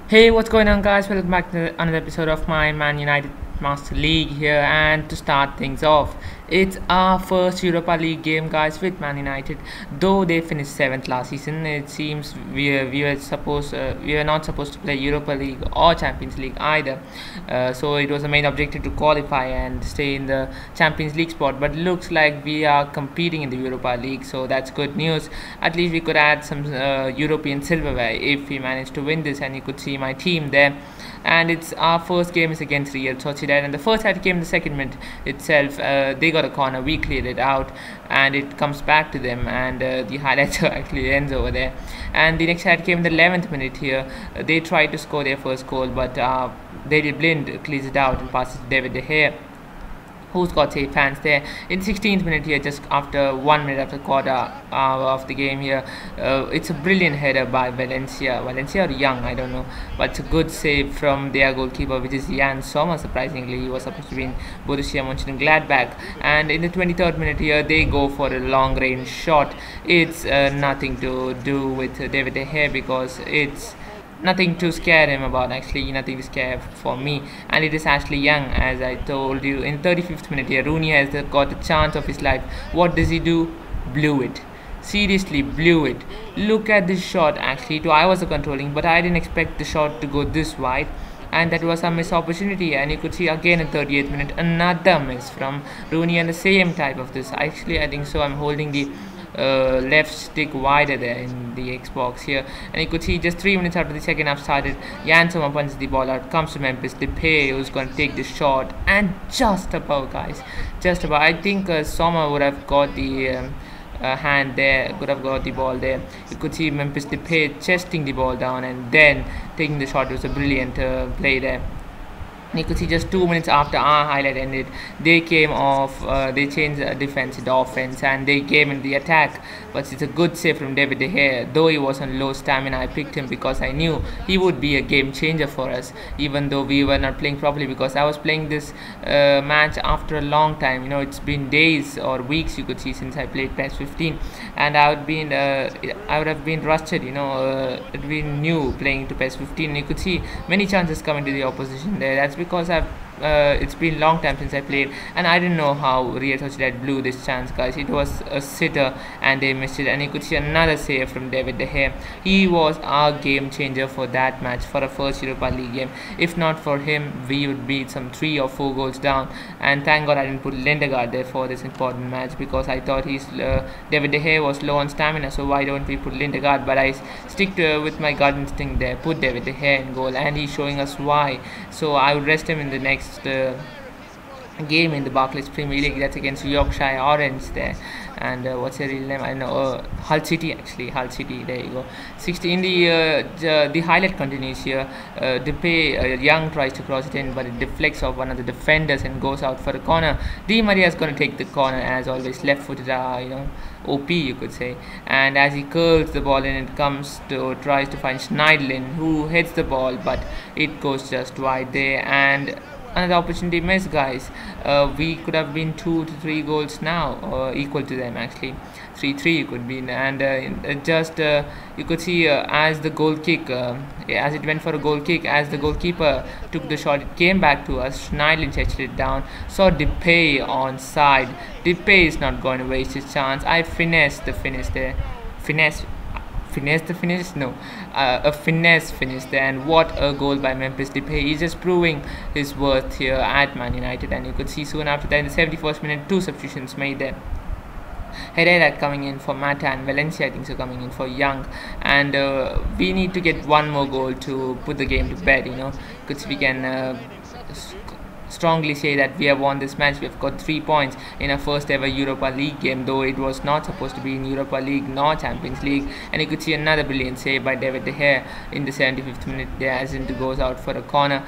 Hey, what's going on, guys? Welcome back to another episode of my Man United Master League here. And to start things off, it's our first Europa League game, guys, with Man United. Though they finished seventh last season, it seems we were not supposed to play Europa League or Champions League either. So it was the main objective to qualify and stay in the Champions League spot. But looks like we are competing in the Europa League, so that's good news. At least we could add some European silverware if we manage to win this, and you could see my team there. And it's our first game is against Real Sociedad, and the first hat came in the second minute itself. They got a corner, we cleared it out, and it comes back to them, and the highlights actually ends over there. And the next hat came in the 11th minute here. They tried to score their first goal, but David Blind clears it out and passes to David De Gea, who's got safe hands there. In 16th minute here, just after 1 minute after quarter of the game here, it's a brilliant header by Valencia or Young, I don't know, but it's a good save from their goalkeeper, which is Jan Sommer. Surprisingly, he was supposed to be in Borussia Mönchengladbach. And in the 23rd minute here, they go for a long range shot. It's nothing to do with David De Gea, because it's nothing to scare him about, actually nothing to scare for me. And it is Ashley Young, as I told you. In 35th minute here, Rooney has got a chance of his life. What does he do? Blew it. Seriously, blew it. Look at this shot. Actually, I was controlling, but I didn't expect the shot to go this wide, and that was a missed opportunity. And you could see again in 38th minute another miss from Rooney, and the same type of this. Actually, I think so. I'm holding the left stick wider there in the Xbox here, and you could see just 3 minutes after the second half started, Jan Sommer punches the ball out, comes to Memphis Depay, who's going to take the shot, and just about, guys, just about. I think Sommer would have got the hand there, could have got the ball there. You could see Memphis Depay chesting the ball down and then taking the shot. It was a brilliant play there. And you could see just 2 minutes after our highlight ended, they came off, they changed the defense into offense, and they came in the attack. But it's a good save from David De Gea. Though he was on low stamina, I picked him because I knew he would be a game changer for us, even though we were not playing properly, because I was playing this match after a long time. You know, it's been days or weeks, you could see, since I played PES 15, and I would have been rusted, you know. It'd been new playing to PES 15. You could see many chances coming to the opposition there. That's because it's been a long time since I played, and I didn't know how Real Sociedad blew this chance, guys. It was a sitter and they missed it. And you could see another save from David De Gea. He was our game changer for that match, for a first Europa League game. If not for him, we would be some 3 or 4 goals down. And thank God I didn't put Lindegaard there for this important match, because I thought David De Gea was low on stamina, so why don't we put Lindegaard? But I stick with my gut instinct there, put David De Gea in goal, and he's showing us why. So I would rest him in the next game in the Barclays Premier League. That's against Yorkshire Orange there. And what's their real name? I know, Hull City, actually. Hull City, there you go. 16. The highlight continues here. Depay, Young tries to cross it in, but it deflects off one of the defenders and goes out for a corner. Di Maria is going to take the corner, as always. Left-footed, OP, you could say. And as he curls the ball in, it tries to find Schneiderlin, who hits the ball, but it goes just wide there. And another opportunity missed, guys. We could have been 2 to 3 goals now, or equal to them, actually. 3-3 it could be. And you could see as the goal kick, as it went for a goal kick, as the goalkeeper took the shot, it came back to us. Schneiderlin touched it down, saw Depay on side. Depay is not going to waste his chance. I finessed the finish there. A finesse finish there. And what a goal by Memphis Depay. He's just proving his worth here at Man United. And you could see soon after that, in the 71st minute, 2 substitutions made there. Herrera coming in for Mata, and Valencia, I think so, coming in for Young. And we need to get 1 more goal to put the game to bed, you know, because we can strongly say that we have won this match. We have got 3 points in our first ever Europa League game, though it was not supposed to be in Europa League nor Champions League. And you could see another brilliant save by David De Gea in the 75th minute there, as it goes out for a corner.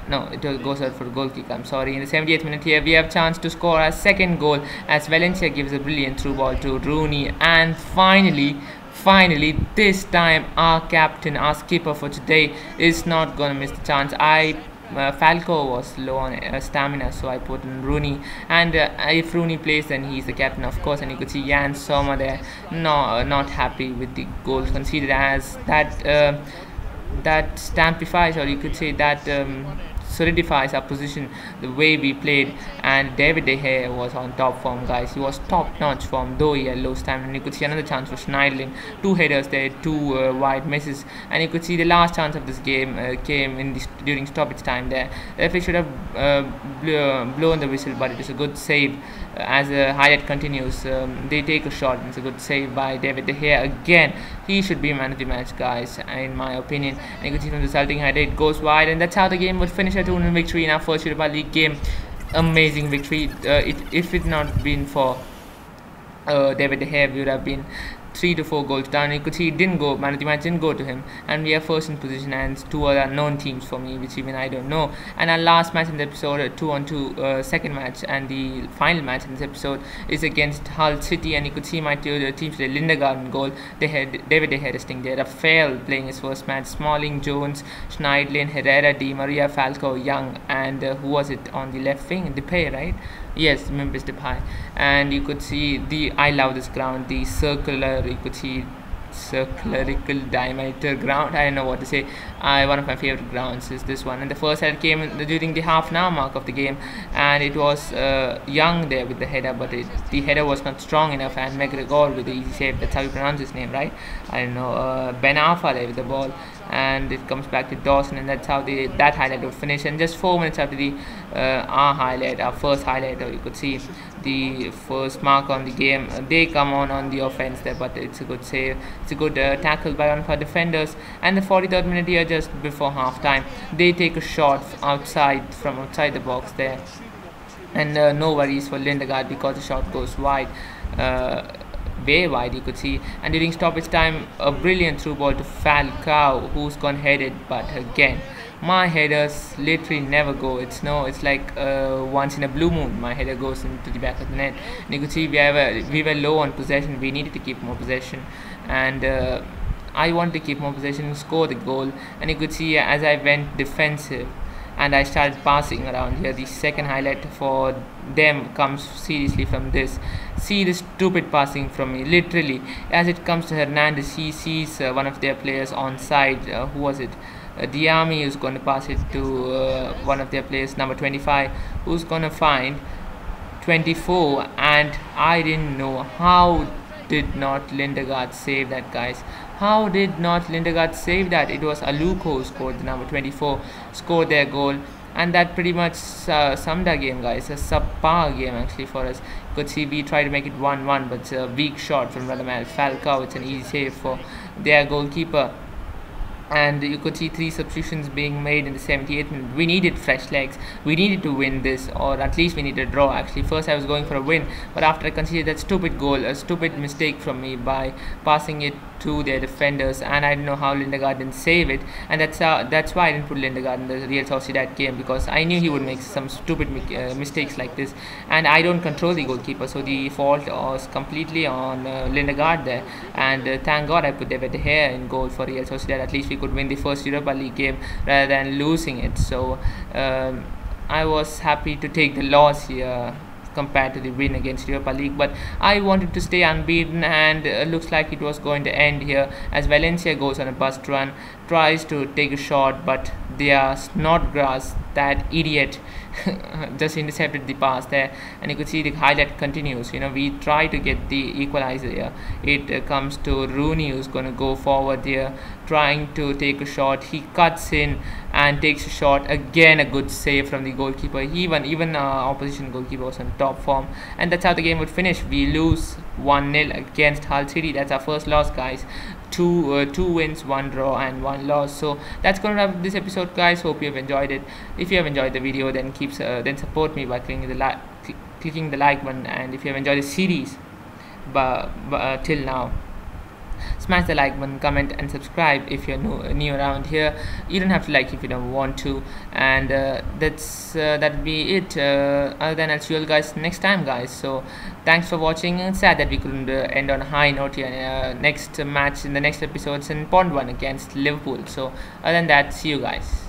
Goes out for a goal kick, I'm sorry. In the 78th minute here, we have chance to score our second goal, as Valencia gives a brilliant through ball to Rooney. And finally, this time our captain, our skipper for today, is not going to miss the chance. Falco was low on stamina, so I put in Rooney. And if Rooney plays, then he's the captain, of course. And you could see Jan Sommer there, not happy with the goals conceded, as that that stampifies, or you could say that solidifies our position the way we played. And David De Gea was on top form, guys. He was top notch form, though he had low stamina. And you could see another chance for Schneiderlin, two headers there, two wide misses. And you could see the last chance of this game came in during stoppage time there. The referee should have blown the whistle, but it is a good save. As the highlight continues, they take a shot, and it's a good save by David De Gea again. He should be man of the match, guys, in my opinion. And you can see from the resulting highlight, it goes wide, and that's how the game would finish. A 2-0 victory in our first Europa League game. Amazing victory. If it not been for David De Gea, we would have been 3 to 4 goals down. You could see it didn't go, man of the match didn't go to him, and we are first in position, and two other unknown teams for me, which even I don't know. And our last match in the episode, 2-on-2 second match, and the final match in this episode is against Hull City. And you could see my two teams today: Lindegaard in goal, they had David De Gea resting there, Rafael playing his first match, Smalling, Jones, Schneiderlin, Herrera, Di Maria, Falcao, Young, and who was it on the left wing? Depay, right? Yes, Memphis Depay. And you could see I love this ground, the circular, you could see circumferential diameter ground, I don't know what to say. One of my favorite grounds is this one. And the first header came during the half an hour mark of the game, and it was Young there with the header, but the header was not strong enough, and McGregor with the easy save, that's how you pronounce his name, right? I don't know. Ben Arfa there with the ball, and it comes back to Dawson, and that's how that highlight would finish. And just 4 minutes after our first highlight, or you could see the first mark on the game, they come on the offense there, but it's a good save, it's a good tackle by one of our defenders. And the 43rd minute here, just before half time, they take a shot from outside the box there, and no worries for Lindegaard because the shot goes wide, way wide, you could see. And during stoppage time, a brilliant through ball to Falcao, who's gone headed, but again, my headers literally never go. It's like once in a blue moon my header goes into the back of the net. And you could see we were low on possession, we needed to keep more possession, and I wanted to keep more possession and score the goal. And you could see as I went defensive and I started passing around here, the second highlight for them comes seriously from this. See the stupid passing from me, literally, as it comes to Hernandez, he sees one of their players on side, who was it? Diami, who's going to pass it to one of their players, number 25, who's going to find 24, and I didn't know. How did not Lindegaard save that, guys? How did not Lindegaard save that? It was Aluko who scored, the number 24, scored their goal. And that pretty much summed our game, guys. A subpar game actually for us. You could see we tried to make it 1-1, but it's a weak shot from Radamel Falcao. It's an easy save for their goalkeeper. And you could see 3 substitutions being made in the 78th minute. We needed fresh legs. We needed to win this, or at least we needed a draw. Actually, first I was going for a win, but after I conceded that stupid goal, a stupid mistake from me by passing it to their defenders, and I didn't know how Lindegaard didn't save it, and that's why I didn't put Lindegaard in the Real Sociedad game, because I knew he would make some stupid mistakes like this, and I don't control the goalkeeper, so the fault was completely on Lindegaard there. And thank God I put David De Gea in goal for Real Sociedad. At least we could win the first Europa League game rather than losing it. So I was happy to take the loss here compared to the win against Europa League, but I wanted to stay unbeaten, and looks like it was going to end here as Valencia goes on a bust run, tries to take a shot, but their Snodgrass, that idiot, just intercepted the pass there. And you could see the highlight continues. We try to get the equalizer here. It comes to Rooney, who's going to go forward here, trying to take a shot. He cuts in and takes a shot. Again, a good save from the goalkeeper. Even opposition goalkeeper was on top form. And that's how the game would finish. We lose 1-0 against Hull City. That's our first loss, guys. Two wins, 1 draw, and 1 loss. So that's gonna wrap up this episode, guys. Hope you have enjoyed it. If you have enjoyed the video, then support me by clicking the like button. And if you have enjoyed the series till now, smash the like button, comment, and subscribe if you're new around here. You don't have to like if you don't want to. And that'll be it. Other than, I'll see you all guys next time, guys. So thanks for watching. It's sad that we couldn't end on a high note here. Next match in the next episode is an important one against Liverpool. So other than that, see you guys.